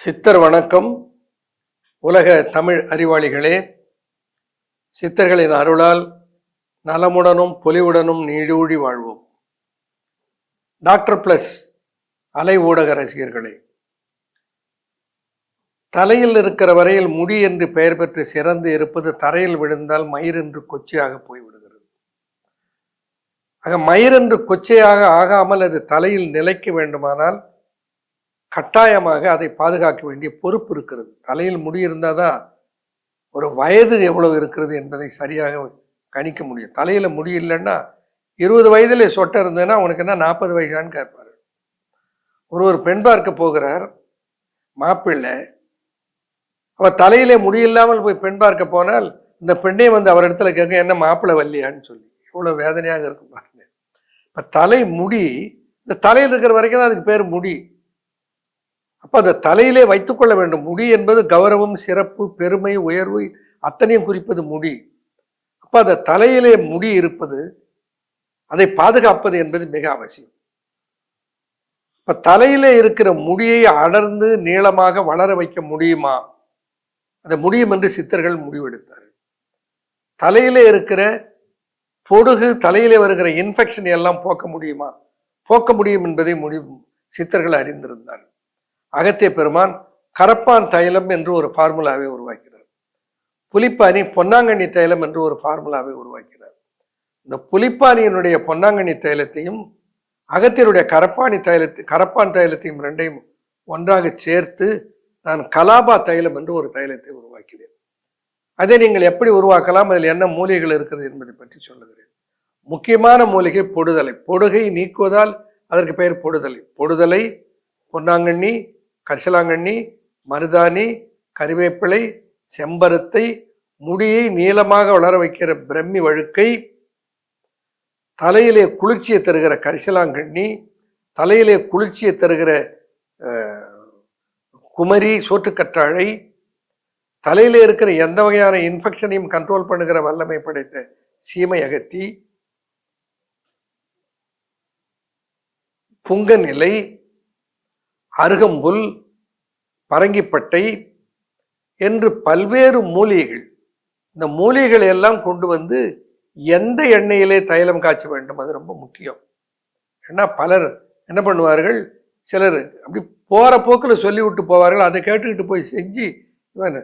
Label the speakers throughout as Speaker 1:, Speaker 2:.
Speaker 1: சித்தர் வணக்கம். உலக தமிழ் அறிவாளிகளே, சித்தர்களின் அருளால் நலமுடனும் பொலிவுடனும் நீடூழி வாழ்வோம். டாக்டர் பிளஸ் அலை ஊடக ரசிகர்களே, தலையில் இருக்கிற வரையில் முடி என்று பெயர் பெற்று சிறந்து இருப்பது தரையில் விழுந்தால் மயிர் என்று கொச்சையாக போய்விடுகிறது. ஆக மயிர் என்று கொச்சையாக ஆகாமல் அது தலையில் நிலைக்க வேண்டுமானால் கட்டாயமாக அதை பாதுகாக்க வேண்டிய பொறுப்பு இருக்கிறது. தலையில் முடி இருந்தால் தான் ஒரு வயது எவ்வளவு இருக்கிறது என்பதை சரியாக கணிக்க முடியும். தலையில் முடி இல்லைன்னா 20 வயதில் சொட்டை இருந்ததுன்னா உனக்கு என்ன 40 வயசான்னு கேட்பார். ஒரு பெண் பார்க்க போகிறார் மாப்பிள்ளை, அவர் தலையிலே முடி இல்லாமல் போய் பெண் பார்க்க போனால் இந்த பெண்ணே வந்து அவர் இடத்துல கேட்க என்ன மாப்பிள்ளை வல்லியான்னு சொல்லி எவ்வளோ வேதனையாக இருக்கும் பாருங்க. இப்போ தலை முடி இந்த தலையில் இருக்கிற வரைக்கும் தான் அதுக்கு பேர் முடி. அப்போ அதை தலையிலே வைத்துக்கொள்ள வேண்டும். முடி என்பது கௌரவம், சிறப்பு, பெருமை, உயர்வு அத்தனையும் குறிப்பது முடி. அப்போ அந்த தலையிலே முடி இருப்பது, அதை பாதுகாப்பது என்பது மிக அவசியம். இப்போ தலையிலே இருக்கிற முடியை அடர்ந்து நீளமாக வளர வைக்க முடியுமா? அதை முடியும் என்று சித்தர்கள் முடிவெடுத்தார்கள். தலையிலே இருக்கிற பொடுகு, தலையிலே வருகிற இன்ஃபெக்ஷன் எல்லாம் போக்க முடியுமா? போக்க முடியும் என்பதை சித்தர்கள் அறிந்திருந்தார்கள். அகத்திய பெருமான் கரப்பான் தைலம் என்று ஒரு ஃபார்முலாவை உருவாக்கிறார். புலிப்பானி பொன்னாங்கண்ணி தைலம் என்று ஒரு ஃபார்முலாவை உருவாக்கிறார். இந்த புலிப்பானியினுடைய பொன்னாங்கண்ணி தைலத்தையும் அகத்தியருடைய கரப்பான் தைலத்தையும் ரெண்டையும் ஒன்றாக சேர்த்து நான் கலாபா தைலம் என்று ஒரு தைலத்தை உருவாக்கிறேன். அதை நீங்கள் எப்படி உருவாக்கலாம், அதில் என்ன மூலிகைகள் இருக்கிறது என்பதை பற்றி சொல்லுகிறேன். முக்கியமான மூலிகை பொடுதலை. பொடுகை நீக்குவதால் அதற்கு பெயர் பொடுதலை. பொடுதலை, பொன்னாங்கண்ணி, கரிசலாங்கண்ணி, மருதாணி, கறிவேப்பிலை, செம்பருத்தை, முடியை நீளமாக வளர வைக்கிற பிரம்மி வழுக்கை, தலையிலே குளிர்ச்சியை தருகிற கரிசலாங்கண்ணி, தலையிலே குளிர்ச்சியை தருகிற குமரி, சோற்றுக்கற்றாழை, தலையிலே இருக்கிற எந்த வகையான இன்ஃபெக்ஷனையும் கண்ட்ரோல் பண்ணுகிற வல்லமை படைத்த சீமை அகத்தி, புங்கநிலை, அருகம்புல், பரங்கிப்பட்டை என்று பல்வேறு மூலிகைகள். இந்த மூலிகைகளை எல்லாம் கொண்டு வந்து எந்த எண்ணெயிலே தைலம் காய்ச்ச வேண்டும், அது ரொம்ப முக்கியம். ஏன்னா பலர் என்ன பண்ணுவார்கள், சிலர் அப்படி போகிற போக்கில் சொல்லிவிட்டு போவார்கள். அதை கேட்டுக்கிட்டு போய் செஞ்சு இவன்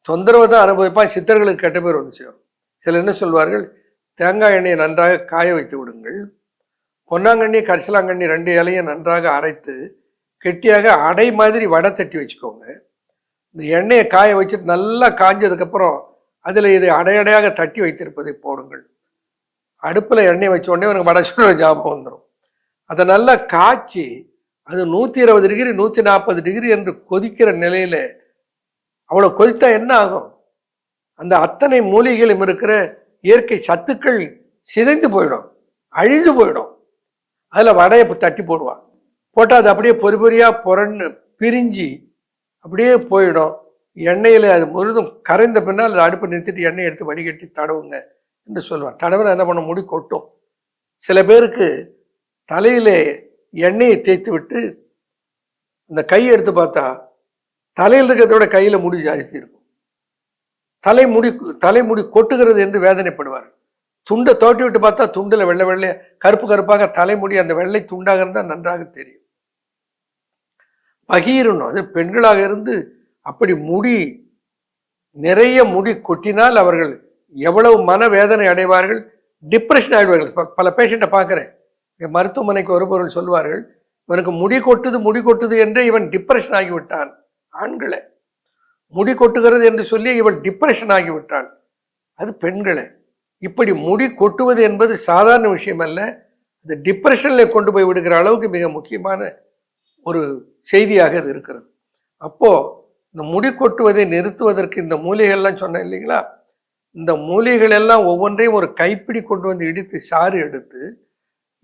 Speaker 1: தொந்தரவை தான் அனுபவிப்பான். சித்தர்களுக்கு கெட்ட பேர் வந்து சேரும். சிலர் என்ன சொல்வார்கள், தேங்காய் எண்ணெயை நன்றாக காய வைத்து விடுங்கள், பொன்னாங்கண்ணி, கரிசலாங்கண்ணி 2 இலையும் நன்றாக அரைத்து கெட்டியாக அடை மாதிரி வடை தட்டி வச்சுக்கோங்க. இந்த எண்ணெயை காய வச்சுட்டு நல்லா காஞ்சதுக்கப்புறம் அதில் இதை அடையடையாக தட்டி வைத்திருப்பதை போடுங்கள். அடுப்பில் எண்ணெய் வச்ச உடனே உனக்கு வடை சுடுற ஞாபகம் வந்துடும். அதை நல்லா காய்ச்சி அது 120 டிகிரி 140 டிகிரி என்று கொதிக்கிற நிலையில், அவ்வளோ கொதித்தா என்ன ஆகும், அந்த அத்தனை மூலிகைகளும் இருக்கிற இயற்கை சத்துக்கள் சிதைந்து போயிடும், அழிந்து போயிடும். அதில் வடையை தட்டி போடுவான். போட்டால் அது அப்படியே பொறி பொறியாக புரண்டு பிரிஞ்சு அப்படியே போயிடும். எண்ணெயில் அது முழுதும் கரைந்த பின்னால் அது அடுப்பை நிறுத்திட்டு எண்ணெய் எடுத்து வடிகட்டி தடவுங்க என்று சொல்லுவான். தடவை என்ன பண்ண, முடி கொட்டும். சில பேருக்கு தலையிலே எண்ணெயை தேய்த்து விட்டு இந்த கையை எடுத்து பார்த்தா தலையில் இருக்கிறத விட கையில் முடி ஜாஸ்தி இருக்கும். தலைமுடி கொட்டுகிறது என்று வேதனைப்படுவார். துண்டை தோட்டி விட்டு பார்த்தா துண்டில் வெள்ளை வெள்ளை கருப்பு கருப்பாக தலைமுடி அந்த வெள்ளை துண்டாக இருந்தால் நன்றாக தெரியும். பகீரணும். அது பெண்களாக இருந்து அப்படி முடி நிறைய முடி கொட்டினால் அவர்கள் எவ்வளவு மனவேதனை அடைவார்கள், டிப்ரெஷன் ஆகிடுவார்கள். பல பேஷண்ட்டை பார்க்குறேன், மருத்துவமனைக்கு வருபவர்கள் சொல்வார்கள், இவனுக்கு முடி கொட்டுது என்றே இவன் டிப்ரெஷன் ஆகிவிட்டான். ஆண்களை முடி கொட்டுகிறது என்று சொல்லி இவள் டிப்ரெஷன் ஆகிவிட்டாள். அது பெண்களை. இப்படி முடி கொட்டுவது என்பது சாதாரண விஷயம் அல்ல. அது டிப்ரெஷனில் கொண்டு போய் விடுகிற அளவுக்கு மிக முக்கியமான ஒரு செய்தியாக இது இருக்கிறது. அப்போது இந்த முடி கொட்டுவதை நிறுத்துவதற்கு இந்த மூலிகைகள்லாம் சொன்னேன் இல்லைங்களா, இந்த மூலிகைகள் எல்லாம் ஒவ்வொன்றையும் ஒரு கைப்பிடி கொண்டு வந்து இடித்து சாறு எடுத்து,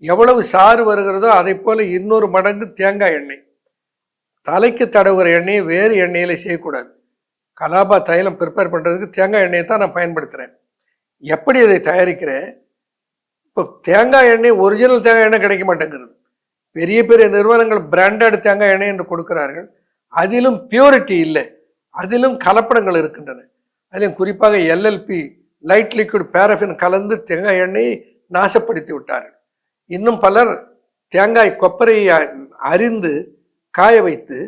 Speaker 1: எவ்வளவு சாறு வருகிறதோ அதை போல் 200 மடங்கு தேங்காய் எண்ணெய், தலைக்கு தடவுகிற எண்ணெயை வேறு எண்ணெயில் செய்யக்கூடாது. கலாபா தைலம் ப்ரிப்பேர் பண்ணுறதுக்கு தேங்காய் எண்ணெயை தான் நான் பயன்படுத்துகிறேன். எப்படி அதை தயாரிக்கிறேன், இப்போ தேங்காய் எண்ணெய் ஒரிஜினல் தேங்காய் எண்ணெய் கிடைக்க மாட்டேங்கிறது. பெரிய பெரிய நிறுவனங்கள் பிராண்டட் தேங்காய் எண்ணெய் என்று கொடுக்கிறார்கள். அதிலும் பியூரிட்டி இல்லை, அதிலும் கலப்படங்கள் இருக்கின்றன. அதிலும் குறிப்பாக எல்எல்பி, லைட் லிக்விட் பேரஃபின் கலந்து தேங்காய் எண்ணெயை நாசப்படுத்தி விட்டார்கள். இன்னும் பலர் தேங்காய் கொப்பரையை அரிந்து காய வைத்து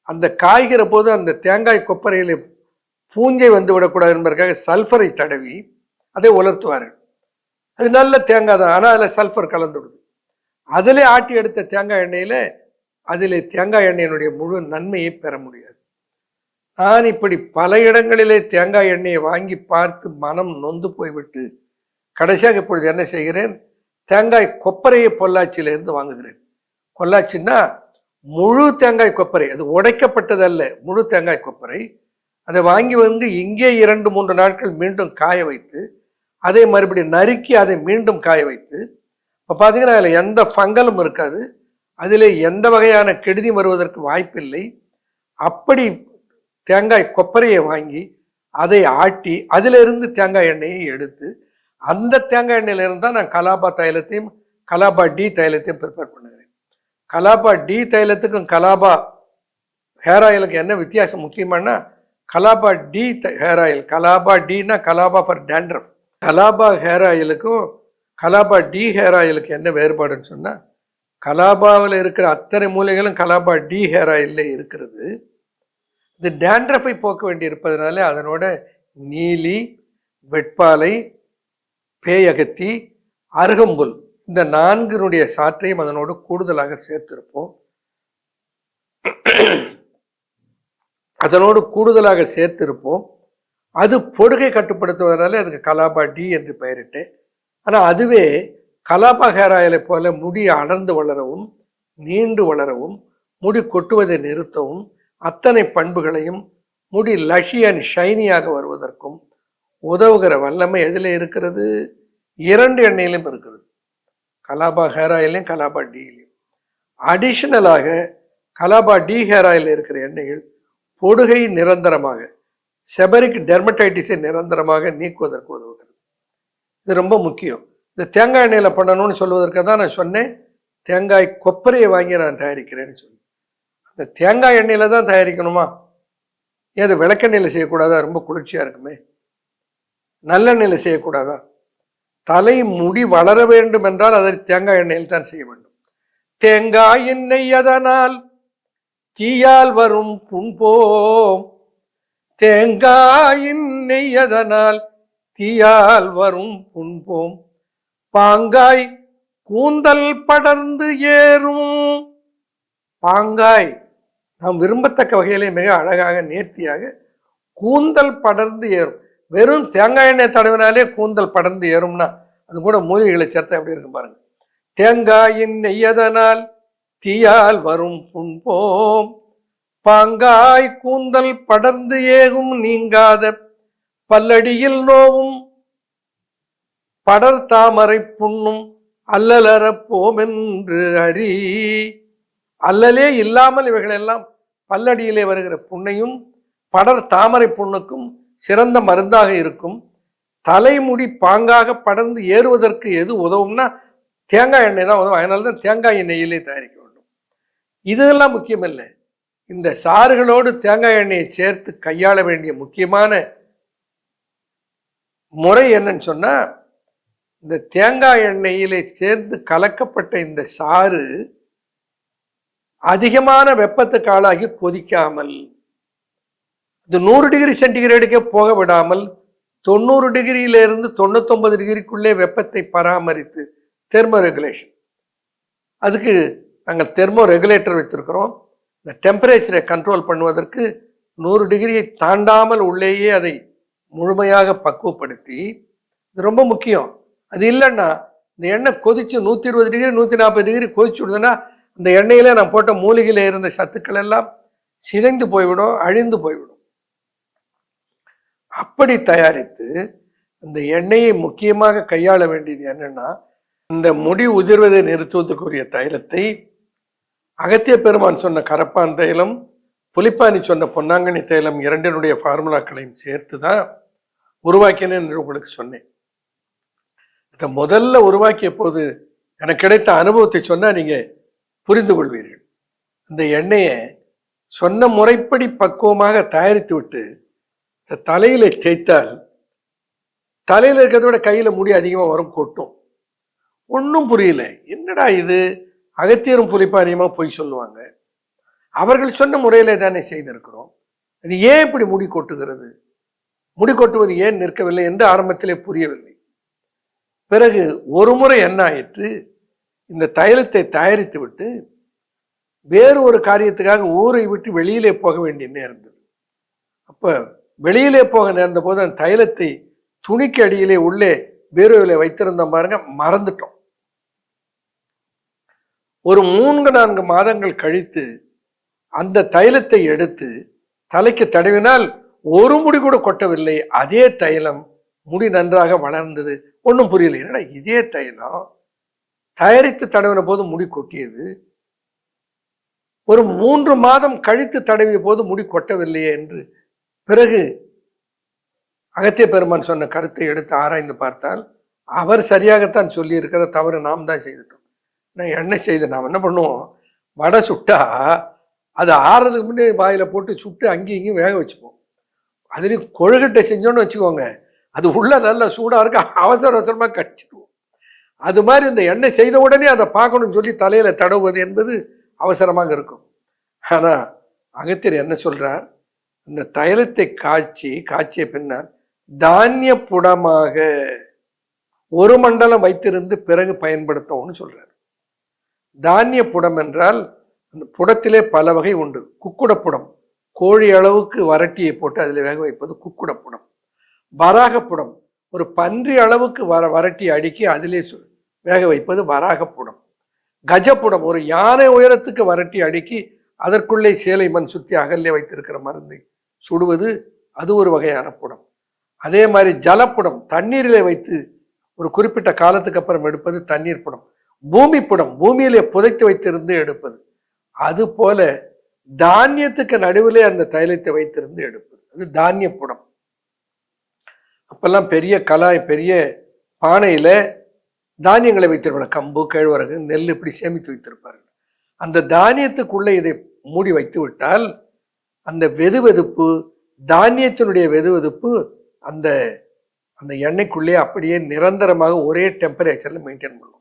Speaker 1: அந்த காய்கிற போது அந்த தேங்காய் கொப்பரையில் பூஞ்சை வந்து விடக்கூடாது என்பதற்காக சல்ஃபரை தடவி அதை உலர்த்துவார்கள். அது நல்ல தேங்காய் தான், ஆனால் அதில் சல்ஃபர் கலந்து விடுது. அதிலே ஆட்டி எடுத்த தேங்காய் எண்ணெயில் அதிலே தேங்காய் எண்ணெயினுடைய முழு நன்மையை பெற முடியாது. நான் இப்படி பல இடங்களிலே தேங்காய் எண்ணெயை வாங்கி பார்த்து மனம் நொந்து போய்விட்டு கடைசியாக இப்பொழுது என்ன செய்கிறேன், தேங்காய் கொப்பரையை பொள்ளாச்சியிலிருந்து வாங்குகிறேன். பொள்ளாச்சின்னா முழு தேங்காய் கொப்பரை, அது உடைக்கப்பட்டதல்ல, முழு தேங்காய் கொப்பரை. அதை வாங்கி வந்து இங்கே 2-3 நாட்கள் மீண்டும் காய வைத்து அதை மறுபடியும் நறுக்கி அதை மீண்டும் காய வைத்து, இப்போ பார்த்தீங்கன்னா அதில் எந்த ஃபங்கலும் இருக்காது, அதில் எந்த வகையான கெடுதி வருவதற்கு வாய்ப்பில்லை. அப்படி தேங்காய் கொப்பரையை வாங்கி அதை ஆட்டி அதிலிருந்து தேங்காய் எண்ணெயை எடுத்து அந்த தேங்காய் எண்ணெயிலிருந்து தான் நான் கலாபா தைலத்தையும் கலாபா டி தைலத்தையும் ப்ரிப்பேர் பண்ணுகிறேன். கலாபா டி தைலத்துக்கும் கலாபா ஹேர் ஆயிலுக்கு என்ன வித்தியாசம் முக்கியமானா, கலாபா டி ஹேர் ஆயில், கலாபா டினா கலாபா ஃபார் டேண்ட்ரஃப், கலாபா ஹேர் ஆயிலுக்கும் கலாபா டி ஹேர் ஆயிலுக்கு என்ன வேறுபாடுன்னு சொன்னால், கலாபாவில் இருக்கிற அத்தனை மூலைகளும் கலாபா டி ஹேர் ஆயிலே இருக்கிறது. இது டேண்ட்ரஃபை போக்க வேண்டி இருப்பதனால அதனோட நீலி, வெட்பாலை, பேயகத்தி, அருகம்புல் இந்த 4னுடைய சாற்றையும் அதனோடு கூடுதலாக சேர்த்திருப்போம். அது பொடுகை கட்டுப்படுத்துவதனால அதுக்கு கலாபா டி என்று பெயரிட்டேன். ஆனால் அதுவே கலாபா ஹேர் ஆயிலை போல முடி அடர்ந்து வளரவும் நீண்டு வளரவும் முடி கொட்டுவதை நிறுத்தவும் அத்தனை பண்புகளையும் முடி லஷி அண்ட் ஷைனியாக வருவதற்கும் உதவுகிற வல்லமை எதில் இருக்கிறது? 2 எண்ணெயிலும் இருக்கிறது, கலாபா ஹேர் ஆயிலையும் கலாபா டியிலையும். அடிஷனலாக கலாபா டி ஹேர் ஆயில் இருக்கிற எண்ணெய்கள் பொடுகை நிரந்தரமாக, செபரிக் டெர்மடைட்டிஸை நிரந்தரமாக நீக்குவதற்கு உதவுகிறது. இது ரொம்ப முக்கியம். இந்த தேங்காய் எண்ணெயில் பண்ணணும்னு சொல்வதற்கு தான் நான் சொன்னேன், தேங்காய் கொப்பரையை வாங்கி நான் தயாரிக்கிறேன்னு சொல்லி. அந்த தேங்காய் எண்ணெயில் தான் தயாரிக்கணுமா? ஏன் அது விளக்கெண்ணெயில் செய்யக்கூடாதா? ரொம்ப குளிர்ச்சியாக இருக்குமே. நல்லெண்ணெயில் செய்யக்கூடாதா? தலை முடி வளர வேண்டும் என்றால் அதை தேங்காய் எண்ணெயில் தான் செய்ய வேண்டும். தேங்காய் எண்ணெய் அதனால் தீயால் வரும் புண்போம், தேங்காய் எண்ணெய் அதனால் தீயால் வரும் புண்போம், பாங்காய் கூந்தல் படர்ந்து ஏறும். பாங்காய் நாம் விரும்பத்தக்க வகையிலே மிக அழகாக நேர்த்தியாக கூந்தல் படர்ந்து ஏறும். வெறும் தேங்காய் எண்ணெய் தடவினாலே கூந்தல் படர்ந்து ஏறும்னா அது கூட மூலிகைகளை சேர்த்தா எப்படி இருக்கும் பாருங்க. தேங்காய் எண்ணெய் அதனால் தீயால் வரும் புண்போம், பாங்காய் கூந்தல் படர்ந்து ஏகும் நீங்காத பல்லடியில் நோவும், படர் தாமரை புண்ணும் அல்லலறப்போம் என்று அறி. அல்லலே இல்லாமல் இவைகளெல்லாம் பல்லடியிலே வருகிற புண்ணையும் படர் தாமரை புண்ணுக்கும் சிறந்த மருந்தாக இருக்கும். தலைமுடி பாங்காக படர்ந்து ஏறுவதற்கு எது உதவும்னா தேங்காய் எண்ணெய் தான் உதவும். அதனால தான் தேங்காய் எண்ணெயிலே தயாரிக்க வேண்டும். இதெல்லாம் முக்கியமில்லை, இந்த சாறுகளோடு தேங்காய் எண்ணெயை சேர்த்து கையாள வேண்டிய முக்கியமான முறை என்னன்னு சொன்னா, இந்த தேங்காய் எண்ணெயிலே சேர்ந்து கலக்கப்பட்ட இந்த சாறு அதிகமான வெப்பத்துக்கு ஆளாகி கொதிக்காமல், இது 100 டிகிரி சென்டிகிரேடுக்கே போக விடாமல் 90 டிகிரியிலிருந்து 99 டிகிரிக்குள்ளே வெப்பத்தை பராமரித்து, தெர்மோ ரெகுலேஷன், அதுக்கு நாங்கள் தெர்மோ ரெகுலேட்டர் வைத்திருக்கிறோம். இந்த டெம்பரேச்சரை கண்ட்ரோல் பண்ணுவதற்கு 100 டிகிரியை தாண்டாமல் உள்ளேயே அதை முழுமையாக பக்குவப்படுத்தி, இது ரொம்ப முக்கியம். அது இல்லைன்னா இந்த எண்ணெய் கொதிச்சு 120 டிகிரி 140 டிகிரி கொதிச்சு விடுதுன்னா அந்த எண்ணெயில நான் போட்ட மூலிகையில் இருந்த சத்துக்கள் எல்லாம் சிதைந்து போய்விடும், அழிந்து போய்விடும். அப்படி தயாரித்து இந்த எண்ணெயை முக்கியமாக கையாள வேண்டியது என்னன்னா, இந்த முடி உதிர்வதை நிறுத்துவதற்குரிய தைலத்தை அகத்திய பெருமான் சொன்ன கரப்பான் தைலம், புலிப்பானி சொன்ன பொன்னாங்கண்ணி தைலம் 2னுடைய ஃபார்முலாக்களையும் சேர்த்து தான் உருவாக்கினேன் என்று உங்களுக்கு சொன்னேன். இதை முதல்ல உருவாக்கிய போது எனக்கு கிடைத்த அனுபவத்தை சொன்னால் நீங்கள் புரிந்து கொள்வீர்கள். இந்த எண்ணெயை சொன்ன முறைப்படி பக்குவமாக தயாரித்து விட்டு தலையில தேய்த்தால் தலையில இருக்கிறத விட கையில முடி அதிகமா வரும், கொட்டும். ஒன்றும் புரியல, என்னடா இது, அகத்தியரும் புலிப்பாரியுமா போய் சொல்லுவாங்க, அவர்கள் சொன்ன முறையில தானே செய்திருக்கிறோம், அது ஏன் இப்படி முடி கொட்டுகிறது, முடி கொட்டுவது ஏன் நிற்கவில்லை என்று ஆரம்பத்திலே புரியவில்லை. பிறகு ஒரு முறை என்ன ஆயிற்று, இந்த தைலத்தை தயாரித்து விட்டு வேறு ஒரு காரியத்துக்காக ஊரை விட்டு வெளியிலே போக வேண்டிய நேர்ந்தது. அப்ப வெளியிலே போக நேர்ந்த போது அந்த தைலத்தை துணிக்கு அடியிலே உள்ளே பீரோவிலே வைத்திருந்த பாருங்க, மறந்துட்டோம். ஒரு 3-4 மாதங்கள் கழித்து அந்த தைலத்தை எடுத்து தலைக்கு தடவினால் ஒரு முடி கூட கொட்டவில்லை. அதே தைலம், முடி நன்றாக வளர்ந்தது. ஒன்றும் புரியல, என்னடா இதே தைலம் தயாரித்து தடவின போது முடி கொட்டியது, ஒரு 3 மாதம் கழித்து தடவிய போது முடி கொட்டவில்லையே என்று பிறகு அகத்திய பெருமான் சொன்ன கருத்தை எடுத்து ஆராய்ந்து பார்த்தால் அவர் சரியாகத்தான் சொல்லி இருக்கிற, தவறு நாம் தான் செய்துட்டோம். நான் என்ன செய்தேன், நாம் என்ன பண்ணுவோம், வடை சுட்டா அது ஆறுறதுக்கு முன்னே வாயில போட்டு சுட்டு அங்கேயும் இங்கேயும் வேக வச்சுப்போம். அதுலேயும் கொழுக்கட்டை செஞ்சோன்னு வச்சுக்கோங்க, அது உள்ள நல்லா சூடாக இருக்க அவசர அவசரமாக கடிச்சிடுவோம். அது மாதிரி இந்த எண்ணெய் செய்த உடனே அதை பார்க்கணும்னு சொல்லி தலையில தடவுவது என்பது அவசரமாக இருக்கும். ஆனால் அகத்தியர் என்ன சொல்றார், இந்த தைலத்தை காய்ச்சிய பின்னால் தானிய புடமாக 1 மண்டலம் வைத்திருந்து பிறகு பயன்படுத்தவும்னு சொல்றார். தானிய புடம் என்றால் அந்த புடத்திலே பல வகை உண்டு. குக்குடப்புடம், கோழி அளவுக்கு வரட்டியை போட்டு அதில் வேக வைப்பது குக்குடப்புடம். வராகப்புடம், ஒரு பன்றி அளவுக்கு வரட்டி அடுக்கி அதிலே வேக வைப்பது வராகப்புடம். கஜப்புடம், ஒரு யானை உயரத்துக்கு வரட்டி அடுக்கி அதற்குள்ளே சேலை மண் சுற்றி அகல்லே வைத்திருக்கிற மருந்தை சுடுவது, அது ஒரு வகையான புடம். அதே மாதிரி ஜலப்புடம், தண்ணீரிலே வைத்து ஒரு குறிப்பிட்ட காலத்துக்கு அப்புறம் எடுப்பது தண்ணீர் புடம். பூமி புடம், பூமியிலே புதைத்து வைத்திருந்து எடுப்பது. அது போல தானியத்துக்கு நடுவிலே அந்த தைலத்தை வைத்திருந்து எடுப்பது, அது தானிய புடம். அப்பெல்லாம் பெரிய பெரிய பானையில தானியங்களை வைத்திருப்பாங்க, கம்பு, கேழ்வரகு, நெல் இப்படி சேமித்து வைத்திருப்பார்கள். அந்த தானியத்துக்குள்ளே இதை மூடி வைத்து விட்டால் அந்த வெதுவெதுப்பு, தானியத்தினுடைய வெதுவெதுப்பு அந்த அந்த எண்ணெய்க்குள்ளே அப்படியே நிரந்தரமாக ஒரே டெம்பரேச்சர்ல மெயின்டைன் பண்ணும்.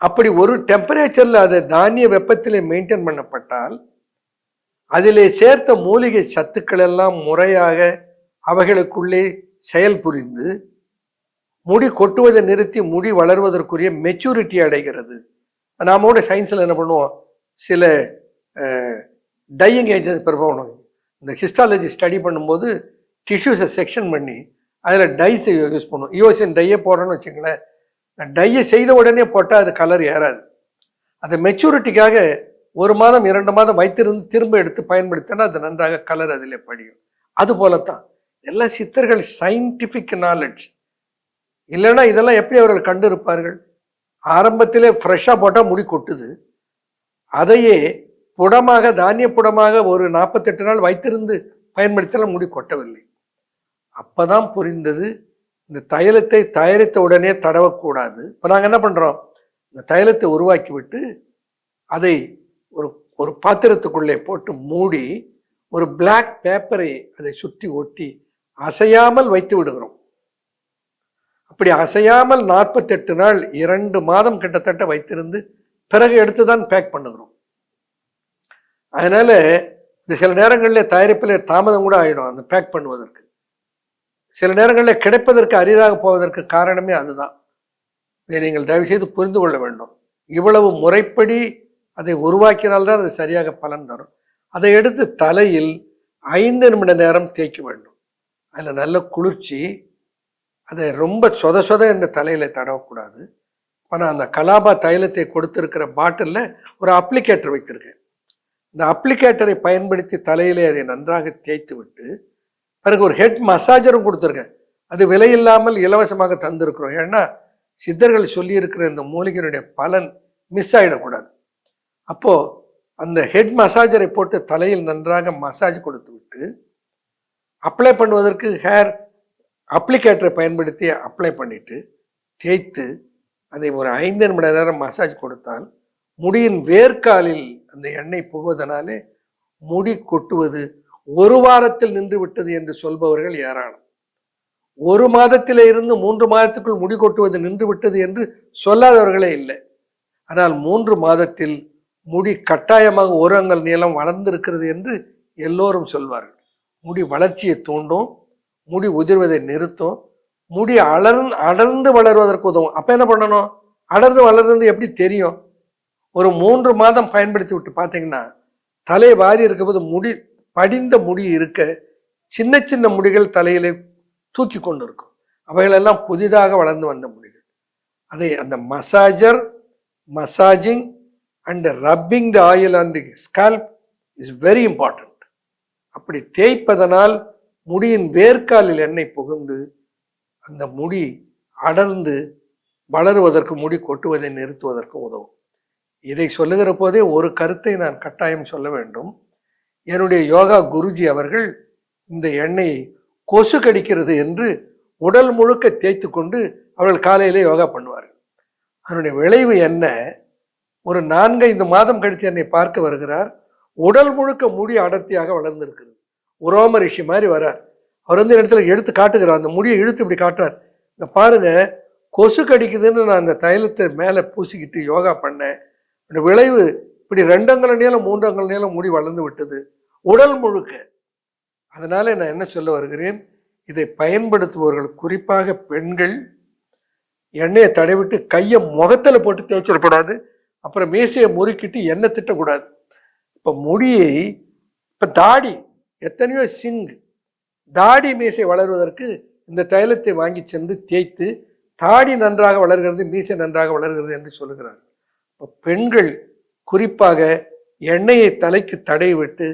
Speaker 1: அப்படி ஒரு டெம்பரேச்சர்ல அதை தானிய வெப்பத்திலே மெயின்டைன் பண்ணப்பட்டால் அதிலே சேர்த்த மூலிகை சத்துக்கள் எல்லாம் முறையாக அவைகளுக்குள்ளே செயல் புரிந்து முடி கொட்டுவதை நிறுத்தி முடி வளர்வதற்குரிய மெச்சூரிட்டி அடைகிறது. நாமோட சயின்ஸில் என்ன பண்ணுவோம், சில டையிங் ஏஜென்ட்ஸ் பெர்ஃபார்ம், இந்த ஹிஸ்டாலஜி ஸ்டடி பண்ணும்போது டிஷ்யூஸை செக்ஷன் பண்ணி அதில் டைஸை யூஸ் பண்ணுவோம். ஈஓசின் டையை போடுறோன்னு வச்சுங்களேன், டையை செய்த உடனே போட்டால் அது கலர் ஏறாது. அந்த மெச்சூரிட்டிக்காக 1 மாதம் 2 மாதம் வைத்திருந்து திரும்ப எடுத்து பயன்படுத்தினா அது நன்றாக கலர் அதில் படியும். அது போலத்தான் எல்லா சித்தர்கள் சயின்டிஃபிக் நாலேஜ் இல்லைன்னா இதெல்லாம் எப்படி அவர்கள் கண்டு இருப்பார்கள். ஆரம்பத்திலே ஃப்ரெஷ்ஷாக போட்டால் முடி கொட்டுது, அதையே புடமாக தானிய புடமாக ஒரு 48 நாள் வைத்திருந்து பயன்படுத்தினால் முடி கொட்டவில்லை. அப்பதான் புரிந்தது, இந்த தைலத்தை தயாரித்த உடனே தடவக்கூடாது. இப்போ நாங்கள் என்ன பண்ணுறோம், இந்த தைலத்தை உருவாக்கி விட்டு அதை ஒரு பாத்திரத்துக்குள்ளே போட்டு மூடி ஒரு பிளாக் பேப்பரை அதை சுற்றி ஒட்டி அசையாமல் வைத்து விடுகிறோம். அப்படி அசையாமல் 48 நாள் 2 மாதம் கிட்டத்தட்ட வைத்திருந்து பிறகு எடுத்து தான் பேக் பண்ணுகிறோம். அதனால இந்த சில நேரங்களில் தயாரிப்பில் தாமதம் கூட ஆகிடும் அந்த பேக் பண்ணுவதற்கு. சில நேரங்களில் கிடைப்பதற்கு அரிதாக போவதற்கு காரணமே அதுதான். இதை நீங்கள் தயவு செய்து புரிந்து கொள்ள வேண்டும். இவ்வளவு முறைப்படி அதை உருவாக்கினால்தான் அது சரியாக பலன் தரும். அதை எடுத்து தலையில் 5 நிமிட நேரம் தேய்க்க வேண்டும். அதில் நல்ல குளிர்ச்சி, அதை ரொம்ப சொத என்ற தலையில் தடவக்கூடாது. ஆனால் அந்த கலாபா தைலத்தை கொடுத்திருக்கிற பாட்டிலில் ஒரு அப்ளிகேட்டர் வைத்திருக்கேன். இந்த அப்ளிகேட்டரை பயன்படுத்தி தலையிலே அதை நன்றாக தேய்த்து விட்டு பிறகு ஒரு ஹெட் மசாஜரும் கொடுத்துருக்கேன். அது விலையில்லாமல் இலவசமாக தந்திருக்கிறோம். ஏன்னா சித்தர்கள் சொல்லியிருக்கிற இந்த மூலிகையினுடைய பலன் மிஸ் ஆகிடக்கூடாது. அப்போது அந்த ஹெட் மசாஜரை போட்டு தலையில் நன்றாக மசாஜ் கொடுத்து விட்டு அப்ளை பண்ணுவதற்கு ஹேர் அப்ளிகேட்டரை பயன்படுத்தி அப்ளை பண்ணிவிட்டு தேய்த்து அதை ஒரு 5 நிமிட நேரம் மசாஜ் கொடுத்தால் முடியின் வேர்க்காலில் அந்த எண்ணெய் புகுவதனாலே முடி கொட்டுவது ஒரு வாரத்தில் நின்று விட்டது என்று சொல்பவர்கள் ஏராளம். ஒரு மாதத்திலே இருந்து 3 மாதத்துக்குள் முடி கொட்டுவது நின்று விட்டது என்று சொல்லாதவர்களே இல்லை. ஆனால் 3 மாதத்தில் முடி கட்டாயமாக ஒரு அங்கல் நீளம் வளர்ந்திருக்கிறது என்று எல்லோரும் சொல்வார்கள். முடி வளர்ச்சியை தூண்டும், முடி உதிர்வதை நிறுத்தும், முடி அடர்ந்து வளர்வதற்கு உதவும். அப்போ என்ன பண்ணணும்? அடர்ந்து வளர்ந்து எப்படி தெரியும்? ஒரு 3 மாதம் பயன்படுத்தி விட்டு பார்த்தீங்கன்னா தலை வாரி இருக்கும்போது முடி படிந்த முடி இருக்க சின்ன சின்ன முடிகள் தலையிலே தூக்கி கொண்டு இருக்கும். அவைகளெல்லாம் புதிதாக வளர்ந்து வந்த முடிகள். அதை அந்த massaging and rubbing the oil on the scalp is very important. அப்படி தேய்ப்பதனால் முடியின் வேர்க்காலில் எண்ணெய் புகுந்து அந்த முடி அடர்ந்து வளருவதற்கு, முடி கொட்டுவதை நிறுத்துவதற்கு உதவும். இதை சொல்லுகிற போதே ஒரு கருத்தை நான் கட்டாயம் சொல்ல வேண்டும். என்னுடைய யோகா குருஜி அவர்கள் இந்த எண்ணெயை கொசு கடிக்கிறது என்று உடல் முழுக்க தேய்த்து கொண்டு அவர்கள் காலையிலே யோகா பண்ணுவார்கள். அதனுடைய விளைவு என்ன? ஒரு 4-5 மாதம் கழித்து என்னை பார்க்க வருகிறார். உடல் முழுக்க முடி அடர்த்தியாக வளர்ந்துருக்குது. உரோம ரிஷி மாதிரி வரார். அவர் இந்த இடத்துல எடுத்து காட்டுகிறார். அந்த முடியை இழுத்து இப்படி காட்டுறார். இந்த பாருங்க, கொசு கடிக்குதுன்னு நான் அந்த தைலத்தை மேலே பூசிக்கிட்டு யோகா பண்ணேன். அந்த விளைவு இப்படி 2 அங்குல நீளம் 3 அங்குல நீளம் முடி வளர்ந்து விட்டது உடல் முழுக்க. அதனால நான் என்ன சொல்ல வருகிறேன், இதை பயன்படுத்துபவர்கள், குறிப்பாக பெண்கள், எண்ணெயை தடவிட்டு கையை முகத்தில் போட்டு தேய்ச்சிடக்கூடாது. அப்புறம் மீசையை முறுக்கிட்டு எண்ணெய் திட்டக்கூடாது. இப்போ முடியை, இப்போ தாடி, எத்தனையோ தாடி மீசை வளர்வதற்கு இந்த தைலத்தை வாங்கி சென்று தேய்த்து தாடி நன்றாக வளர்கிறது, மீசை நன்றாக வளர்கிறது என்று சொல்லுகிறார். இப்போ பெண்கள் குறிப்பாக எண்ணெயை தலைக்கு தடை விட்டு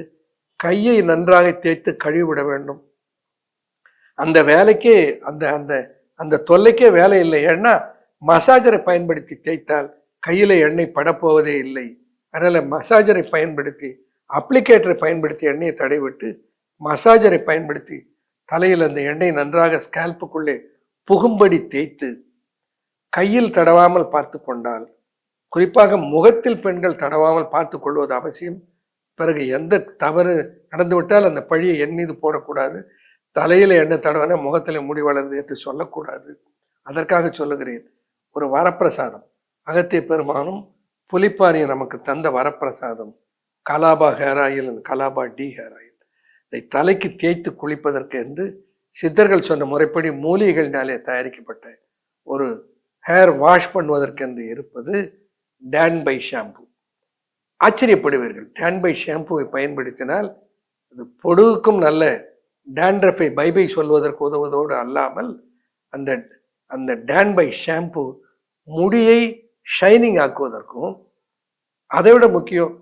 Speaker 1: கையை நன்றாக தேய்த்து கழுவிவிட வேண்டும். அந்த வேலைக்கே அந்த அந்த அந்த தொல்லைக்கே வேலை இல்லை. ஏன்னா மசாஜரை பயன்படுத்தி தேய்த்தால் கையில் எண்ணெய் படப்போவதே இல்லை. அதனால் மசாஜரை பயன்படுத்தி, அப்ளிகேட்டரை பயன்படுத்தி எண்ணெயை தடைவிட்டு மசாஜரை பயன்படுத்தி தலையில் அந்த எண்ணெய் நன்றாக ஸ்கேல்ப்புக்குள்ளே புகும்படி தேய்த்து கையில் தடவாமல் பார்த்து கொண்டால், குறிப்பாக முகத்தில் பெண்கள் தடவாமல் பார்த்து கொள்வது அவசியம். பிறகு எந்த தவறு நடந்துவிட்டால் அந்த பழியை என் மீது போடக்கூடாது. தலையில் எண்ணெய் தடவான முகத்தில் முடி வளருது என்று சொல்லக்கூடாது. அதற்காக சொல்லுகிறேன். ஒரு வரப்பிரசாதம், அகத்திய பெருமானும் புலிப்பாரியும் நமக்கு தந்த வரப்பிரசாதம் கலாபா ஹேர் ஆயில் அண்ட் கலாபா டி ஹேர் ஆயில். இதை தலைக்கு தேய்த்து குளிப்பதற்கு என்று சித்தர்கள் சொன்ன முறைப்படி மூலிகைகளினாலே தயாரிக்கப்பட்ட ஒரு ஹேர் வாஷ் பண்ணுவதற்கென்று இருப்பது டான்பை ஷாம்பு. ஆச்சரியப்படுவீர்கள். டான்பை ஷாம்புவை பயன்படுத்தினால் அது பொடுவுக்கும் நல்ல டாண்ட்ரஃபை பை சொல்வதற்கு உதவுவதோடு அல்லாமல் அந்த அந்த டான்பை ஷாம்பு முடியை ஷைனிங் ஆக்குவதற்கும், அதை விட முக்கியம்,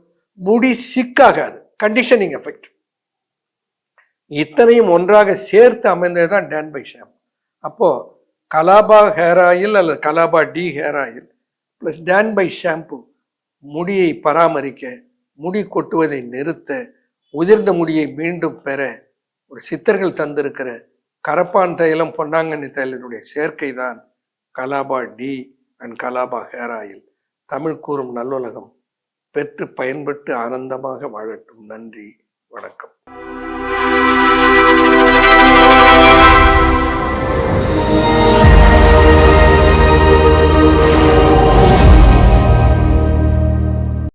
Speaker 1: முடி சிக்காகாது, கண்டிஷனிங் எஃபெக்ட், இத்தனையும் ஒன்றாக சேர்த்து அமைந்தது தான் டான்பை ஷாம்பு. அப்போது கலாபா ஹேர் ஆயில் அல்லது கலாபா டி ஹேர் ஆயில் ப்ளஸ் டான்பை ஷாம்பு முடியை பராமரிக்க, முடி கொட்டுவதை நிறுத்த, உதிர்ந்த முடியை மீண்டும் பெற ஒரு சித்தர்கள் தந்திருக்கிற கரப்பான் தைலம், பொன்னாங்கண்ணி தைலனுடைய சேர்க்கை தான் கலாபா டி அண்ட் கலாபா ஹேர் ஆயில். தமிழ் கூறும் நல்லுலகம் பெற்று பயன்பட்டு ஆனந்தமாக வாழட்டும். நன்றி, வணக்கம்.